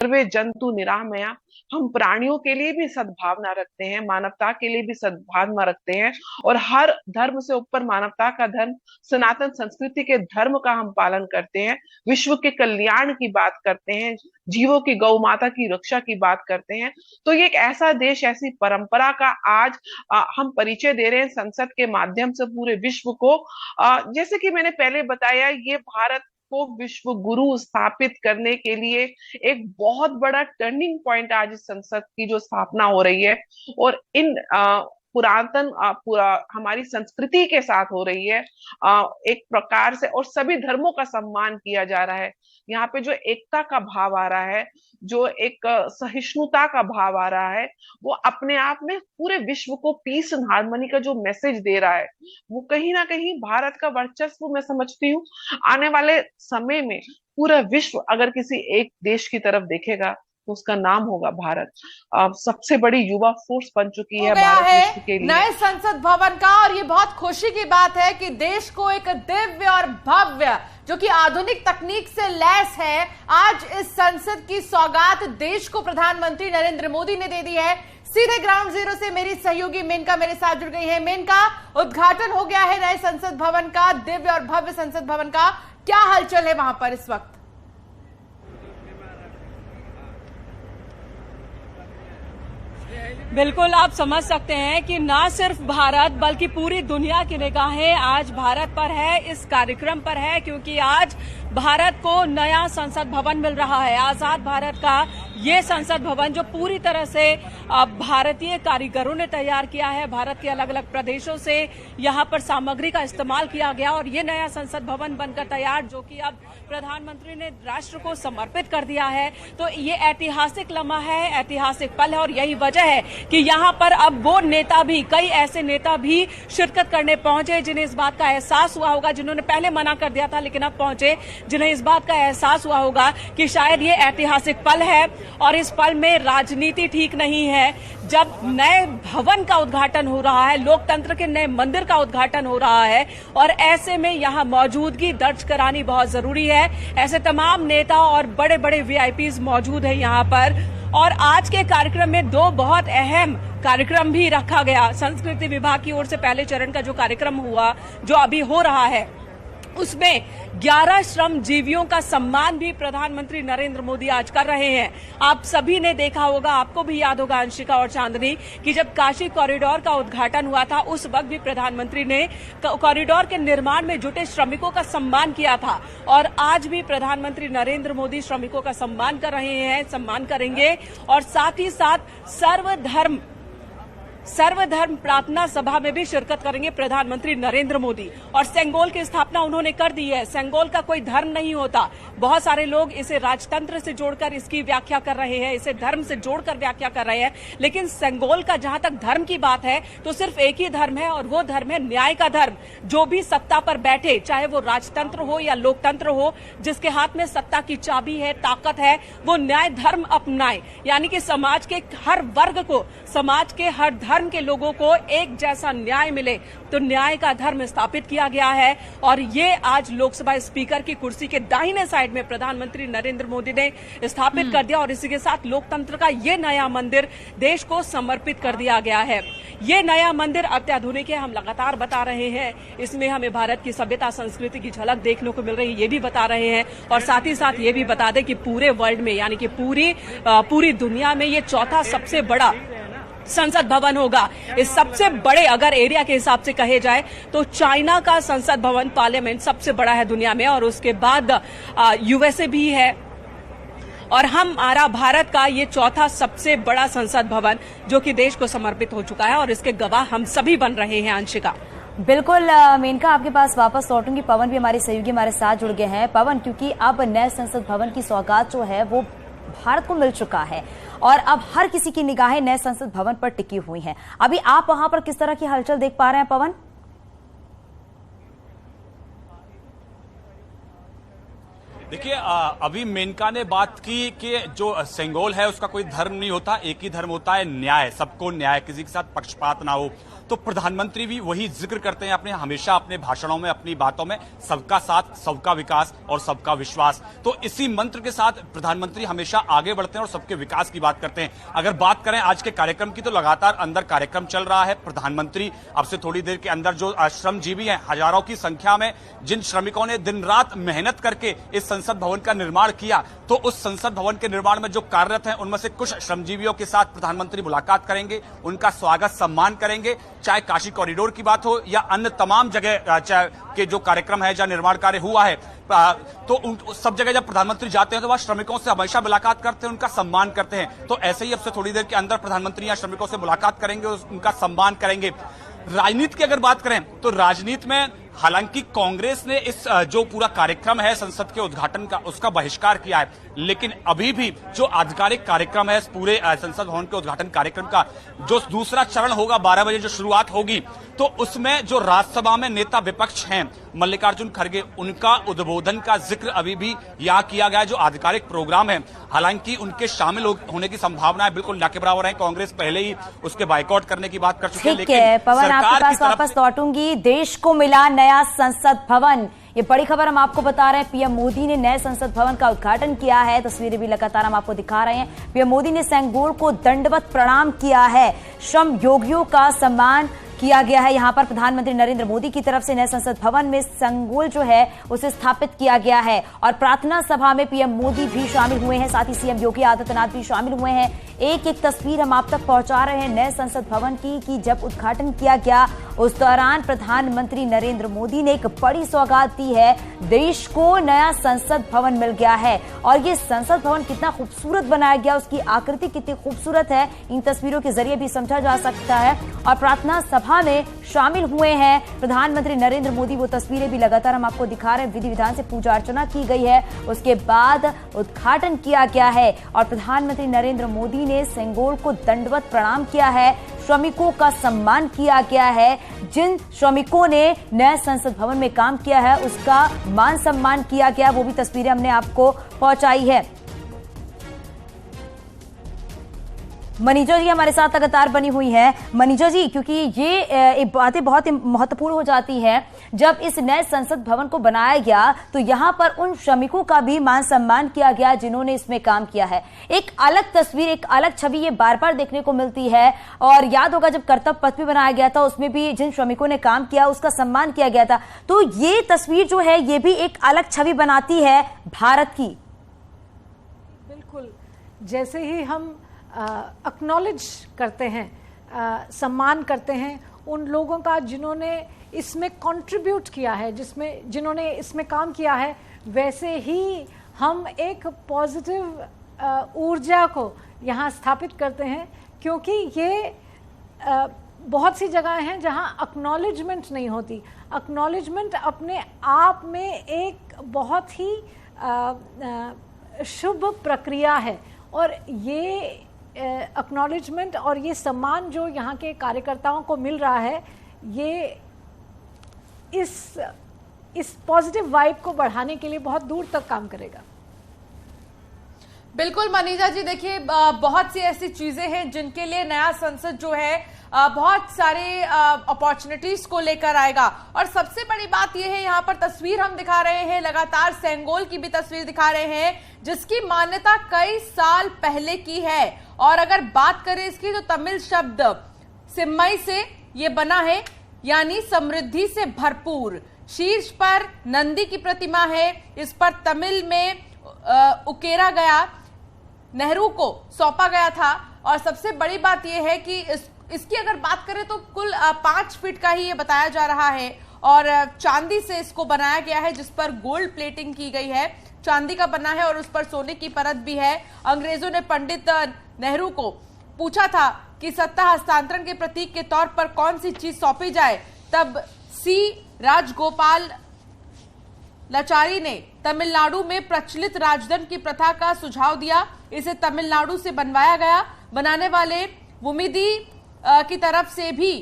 सर्वे जंतु निरामया, हम प्राणियों के लिए भी सद्भावना रखते हैं, मानवता के लिए भी सद्भावना रखते हैं। और हर धर्म से ऊपर मानवता का धर्म, सनातन संस्कृति के धर्म का हम पालन करते हैं। विश्व के कल्याण की बात करते हैं, जीवों की, गौ माता की रक्षा की बात करते हैं। तो ये एक ऐसा देश, ऐसी परंपरा का आज हम परिचय दे रहे हैं संसद के माध्यम से पूरे विश्व को। जैसे कि मैंने पहले बताया, ये भारत को विश्व गुरु स्थापित करने के लिए एक बहुत बड़ा टर्निंग पॉइंट आज इस संसद की जो स्थापना हो रही है, और इन पुरातन हमारी संस्कृति के साथ हो रही है एक प्रकार से। और सभी धर्मों का सम्मान किया जा रहा है। यहाँ पे जो एकता का भाव आ रहा है, जो एक सहिष्णुता का भाव आ रहा है, वो अपने आप में पूरे विश्व को पीस एंड हार्मनी का जो मैसेज दे रहा है, वो कहीं ना कहीं भारत का वर्चस्व मैं समझती हूँ आने वाले समय में पूरा विश्व अगर किसी एक देश की तरफ देखेगा तो उसका नाम होगा भारत। सबसे बड़ी युवा फोर्स बन चुकी है भारत विश्व के लिए। नए संसद भवन का, और ये बहुत खुशी की बात है कि देश को एक दिव्य और भव्य, जो कि आधुनिक तकनीक से लैस है, आज इस संसद की सौगात देश को प्रधानमंत्री नरेंद्र मोदी ने दे दी है। सीधे ग्राउंड जीरो से मेरी सहयोगी मेनका मेरे साथ जुड़ गई है। मेनका, उद्घाटन हो गया है नए संसद भवन का, दिव्य और भव्य संसद भवन का, क्या हलचल है वहां पर इस वक्त? बिल्कुल, आप समझ सकते हैं कि ना सिर्फ भारत बल्कि पूरी दुनिया की निगाहें आज भारत पर है, इस कार्यक्रम पर है, क्योंकि आज भारत को नया संसद भवन मिल रहा है। आजाद भारत का ये संसद भवन जो पूरी तरह से भारतीय कारीगरों ने तैयार किया है, भारत के अलग अलग प्रदेशों से यहाँ पर सामग्री का इस्तेमाल किया गया, और ये नया संसद भवन बनकर तैयार, जो कि अब प्रधानमंत्री ने राष्ट्र को समर्पित कर दिया है। तो ये ऐतिहासिक लम्हा है, ऐतिहासिक पल है, और यही वजह है कि यहाँ पर अब वो नेता भी, कई ऐसे नेता भी शिरकत करने पहुंचे जिन्हें इस बात का एहसास हुआ होगा, जिन्होंने पहले मना कर दिया था लेकिन अब पहुंचे, जिन्हें इस बात का एहसास हुआ होगा कि शायद ये ऐतिहासिक पल है। और इस पल में राजनीति ठीक नहीं है। जब नए भवन का उद्घाटन हो रहा है, लोकतंत्र के नए मंदिर का उद्घाटन हो रहा है, और ऐसे में यहाँ मौजूदगी दर्ज करानी बहुत जरूरी है। ऐसे तमाम नेता और बड़े बड़े वीआईपीज मौजूद हैं यहाँ पर। और आज के कार्यक्रम में दो बहुत अहम कार्यक्रम भी रखा गया। संस्कृति विभाग की ओर से पहले चरण का जो कार्यक्रम हुआ, जो अभी हो रहा है, उसमें 11 श्रम जीवियों का सम्मान भी प्रधानमंत्री नरेंद्र मोदी आज कर रहे हैं। आप सभी ने देखा होगा, आपको भी याद होगा अंशिका और चांदनी, कि जब काशी कॉरिडोर का उद्घाटन हुआ था उस वक्त भी प्रधानमंत्री ने कॉरिडोर के निर्माण में जुटे श्रमिकों का सम्मान किया था। और आज भी प्रधानमंत्री नरेंद्र मोदी श्रमिकों का सम्मान कर रहे हैं, सम्मान करेंगे। और साथ ही साथ सर्वधर्म प्रार्थना सभा में भी शिरकत करेंगे प्रधानमंत्री नरेंद्र मोदी। और सेंगोल की स्थापना उन्होंने कर दी है। सेंगोल का कोई धर्म नहीं होता। बहुत सारे लोग इसे राजतंत्र से जोड़कर इसकी व्याख्या कर रहे हैं, इसे धर्म से जोड़कर व्याख्या कर रहे हैं, लेकिन सेंगोल का जहां तक धर्म की बात है तो सिर्फ एक ही धर्म है, और वो धर्म है न्याय का धर्म। जो भी सत्ता पर बैठे, चाहे वो राजतंत्र हो या लोकतंत्र हो, जिसके हाथ में सत्ता की चाबी है, ताकत है, वो न्याय धर्म अपनाए। यानी कि समाज के हर वर्ग को, समाज के हर धर्म के लोगों को एक जैसा न्याय मिले, तो न्याय का धर्म स्थापित किया गया है। और ये आज लोकसभा स्पीकर की कुर्सी के दाहिने साइड में प्रधानमंत्री नरेंद्र मोदी ने स्थापित कर दिया, और इसी के साथ लोकतंत्र का ये नया मंदिर देश को समर्पित कर दिया गया है। ये नया मंदिर अत्याधुनिक है, हम लगातार बता रहे हैं। इसमें हमें भारत की सभ्यता संस्कृति की झलक देखने को मिल रही है, ये भी बता रहे हैं। और साथ ही साथ ये भी बता दें कि पूरे वर्ल्ड में, यानी कि पूरी दुनिया में ये चौथा सबसे बड़ा संसद भवन होगा। इस सबसे बड़े अगर एरिया के हिसाब से कहे जाए तो चाइना का संसद भवन, पार्लियामेंट सबसे बड़ा है दुनिया में, और उसके बाद यूएसए भी है। और हमारा भारत का ये चौथा सबसे बड़ा संसद भवन, जो कि देश को समर्पित हो चुका है, और इसके गवाह हम सभी बन रहे हैं। अंशिका, बिल्कुल मेनका, आपके पास वापस लौटूंगी। पवन भी हमारे सहयोगी हमारे साथ जुड़ गए हैं। पवन, क्योंकि अब नए संसद भवन की सौगात जो है वो भारत को मिल चुका है, और अब हर किसी की निगाहें नए संसद भवन पर टिकी हुई हैं। अभी आप वहां पर किस तरह की हलचल देख पा रहे हैं पवन? देखिए, अभी मेनका ने बात की कि जो सेंगोल है उसका कोई धर्म नहीं होता, एक ही धर्म होता है, न्याय। सबको न्याय, किसी के साथ पक्षपात ना हो। तो प्रधानमंत्री भी वही जिक्र करते हैं अपने हमेशा अपने भाषणों में, अपनी बातों में, सबका साथ, सबका विकास और सबका विश्वास। तो इसी मंत्र के साथ प्रधानमंत्री हमेशा आगे बढ़ते हैं और सबके विकास की बात करते हैं। अगर बात करें आज के कार्यक्रम की, तो लगातार अंदर कार्यक्रम चल रहा है। प्रधानमंत्री अब से थोड़ी देर के अंदर जो श्रमजीवी हैं, हजारों की संख्या में, जिन श्रमिकों ने दिन रात मेहनत करके इस संसद भवन का निर्माण किया, तो उस संसद भवन के निर्माण में जो कार्यरत हैं उनमें से कुछ श्रमजीवियों के साथ प्रधानमंत्री मुलाकात करेंगे, उनका स्वागत सम्मान करेंगे। चाहे काशी कॉरिडोर की बात हो या अन्य तमाम जगह के जो कार्यक्रम है, जहां निर्माण कार्य हुआ है, तो सब जगह जब प्रधानमंत्री जाते हैं तो वह श्रमिकों से हमेशा मुलाकात करते हैं, उनका सम्मान करते हैं। तो ऐसे ही अब से थोड़ी देर के अंदर प्रधानमंत्री यहां श्रमिकों से मुलाकात करेंगे, उनका सम्मान करेंगे। राजनीति की अगर बात करें तो राजनीति में हालांकि कांग्रेस ने इस जो पूरा कार्यक्रम है संसद के उद्घाटन का, उसका बहिष्कार किया है, लेकिन अभी भी जो आधिकारिक कार्यक्रम है इस पूरे संसद भवन के उद्घाटन कार्यक्रम का, जो दूसरा चरण होगा 12 बजे जो शुरुआत होगी, तो उसमें जो राज्यसभा में नेता विपक्ष हैं मल्लिकार्जुन खड़गे, उनका उद्बोधन का जिक्र अभी भी यहां किया गया है। जो आधिकारिक प्रोग्राम है, हालांकि उनके शामिल होने की संभावनाएं बिल्कुल ना के बराबर है। कांग्रेस पहले ही उसके बाइकआउट करने की बात कर चुकी है। लेकिन पवन, आपके पास वापस लौटूंगी। देश को मिला नया संसद भवन, ये बड़ी खबर हम आपको बता रहे हैं। पीएम मोदी ने नए संसद भवन का उद्घाटन किया है, तस्वीरें भी लगातार हम आपको दिखा रहे हैं। पीएम मोदी ने सेंगोर को दंडवत प्रणाम किया है, श्रम योगियों का सम्मान किया गया है। यहाँ पर प्रधानमंत्री नरेंद्र मोदी की तरफ से नए संसद भवन में संगोल जो है उसे स्थापित किया गया है और प्रार्थना सभा में पीएम मोदी भी शामिल हुए हैं, साथ ही सीएम योगी आदित्यनाथ भी शामिल हुए हैं। एक एक तस्वीर हम आप तक पहुंचा रहे हैं नए संसद भवन की कि जब उद्घाटन किया गया उस दौरान प्रधानमंत्री नरेंद्र मोदी ने एक बड़ी सौगात दी है। देश को नया संसद भवन मिल गया है और ये संसद भवन कितना खूबसूरत बनाया गया, उसकी आकृति कितनी खूबसूरत है, इन तस्वीरों के जरिए भी समझा जा सकता है। और प्रार्थना सभा में शामिल हुए हैं प्रधानमंत्री नरेंद्र मोदी, वो तस्वीरें भी लगातार हम आपको दिखा रहे हैं। विधि विधान से पूजा अर्चना की गई है, उसके बाद उद्घाटन किया गया है और प्रधानमंत्री नरेंद्र मोदी ने सेंगोर को दंडवत प्रणाम किया है, श्रमिकों का सम्मान किया गया है। जिन श्रमिकों ने नए संसद भवन में काम किया है उसका मान सम्मान किया गया, वो भी तस्वीरें हमने आपको पहुंचाई है। मनीजा जी हमारे साथ लगातार बनी हुई है। मनीजा जी, क्योंकि ये बातें बहुत महत्वपूर्ण हो जाती हैं, जब इस नए संसद भवन को बनाया गया तो यहाँ पर उन श्रमिकों का भी मान सम्मान किया गया जिन्होंने इसमें काम किया है। एक अलग तस्वीर, एक अलग छवि ये बार बार देखने को मिलती है। और याद होगा जब कर्तव्य पथ भी बनाया गया था उसमें भी जिन श्रमिकों ने काम किया उसका सम्मान किया गया था। तो ये तस्वीर जो है ये भी एक अलग छवि बनाती है भारत की। बिल्कुल, जैसे ही हम एक्नॉलेज करते हैं, सम्मान करते हैं उन लोगों का जिन्होंने इसमें कंट्रीब्यूट किया है, जिन्होंने इसमें काम किया है, वैसे ही हम एक पॉजिटिव ऊर्जा को यहाँ स्थापित करते हैं। क्योंकि ये बहुत सी जगह हैं जहाँ एक्नॉलेजमेंट नहीं होती। एक्नॉलेजमेंट अपने आप में एक बहुत ही शुभ प्रक्रिया है और ये एक्नॉलेजमेंट और ये सम्मान जो यहाँ के कार्यकर्ताओं को मिल रहा है, ये इस पॉजिटिव वाइब को बढ़ाने के लिए बहुत दूर तक काम करेगा। बिल्कुल मनीजा जी, देखिए बहुत सी ऐसी चीजें हैं जिनके लिए नया संसद जो है बहुत सारे अपॉर्चुनिटीज को लेकर आएगा। और सबसे बड़ी बात यह है, यहाँ पर तस्वीर हम दिखा रहे हैं, लगातार सेंगोल की भी तस्वीर दिखा रहे हैं जिसकी मान्यता कई साल पहले की है। और अगर बात करें इसकी तो तमिल शब्द सिम्मई से ये बना है, यानी समृद्धि से भरपूर। शीर्ष पर नंदी की प्रतिमा है, इस पर तमिल में उकेरा गया, नेहरू को सौंपा गया था। और सबसे बड़ी बात यह है कि इसकी अगर बात करें तो कुल 5 फीट का ही ये बताया जा रहा है और चांदी से इसको बनाया गया है, जिस पर गोल्ड प्लेटिंग की गई है, चांदी का बना है और उस पर सोने की परत भी है। अंग्रेजों ने पंडित नेहरू को पूछा था कि सत्ता हस्तांतरण के प्रतीक के तौर पर कौन सी चीज सौंपी जाए, तब सी राजगोपाल लाचारी ने तमिलनाडु में प्रचलित राजदंड की प्रथा का सुझाव दिया। इसे तमिलनाडु से बनवाया गया, बनाने वाले वुमिदी की तरफ से भी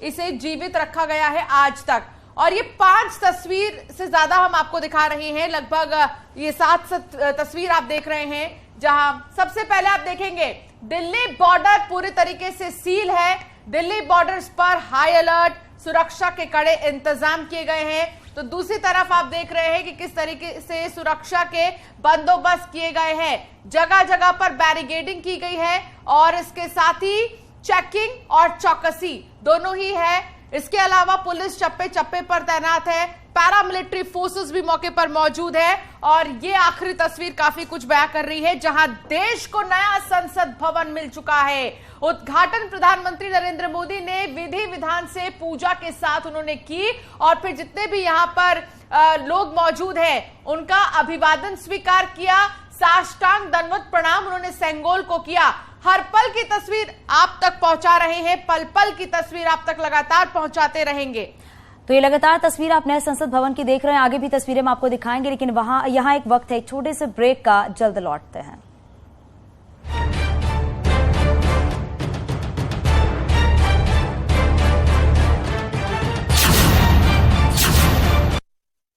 इसे जीवित रखा गया है आज तक। और ये 5 तस्वीर से ज्यादा हम आपको दिखा रहे हैं, लगभग ये 7 तस्वीर आप देख रहे हैं, जहां सबसे पहले आप देखेंगे दिल्ली बॉर्डर पूरी तरीके से सील है, दिल्ली बॉर्डर्स पर हाई अलर्ट, सुरक्षा के कड़े इंतजाम किए गए हैं। तो दूसरी तरफ आप देख रहे हैं कि किस तरीके से सुरक्षा के बंदोबस्त किए गए हैं। जगह जगह पर बैरिकेडिंग की गई है और इसके साथ ही चेकिंग और चौकसी दोनों ही है। इसके अलावा पुलिस चप्पे चप्पे पर तैनात है, पैरामिलिट्री फोर्सेस भी मौके पर मौजूद है। और ये आखिरी तस्वीर काफी कुछ बयां कर रही है, जहां देश को नया संसद भवन मिल चुका है। उद्घाटन प्रधानमंत्री नरेंद्र मोदी ने विधि विधान से पूजा के साथ उन्होंने की और फिर जितने भी यहां पर लोग मौजूद हैं उनका अभिवादन स्वीकार किया, साष्टांग दंडवत प्रणाम उन्होंने सेंगोल को किया। हर पल की तस्वीर आप तक पहुंचा रहे हैं, पल पल की तस्वीर आप तक लगातार पहुंचाते रहेंगे। तो ये लगातार तस्वीर आप नए संसद भवन की देख रहे हैं, आगे भी तस्वीरें हम आपको दिखाएंगे, लेकिन यहाँ एक वक्त है एक छोटे से ब्रेक का, जल्द लौटते हैं।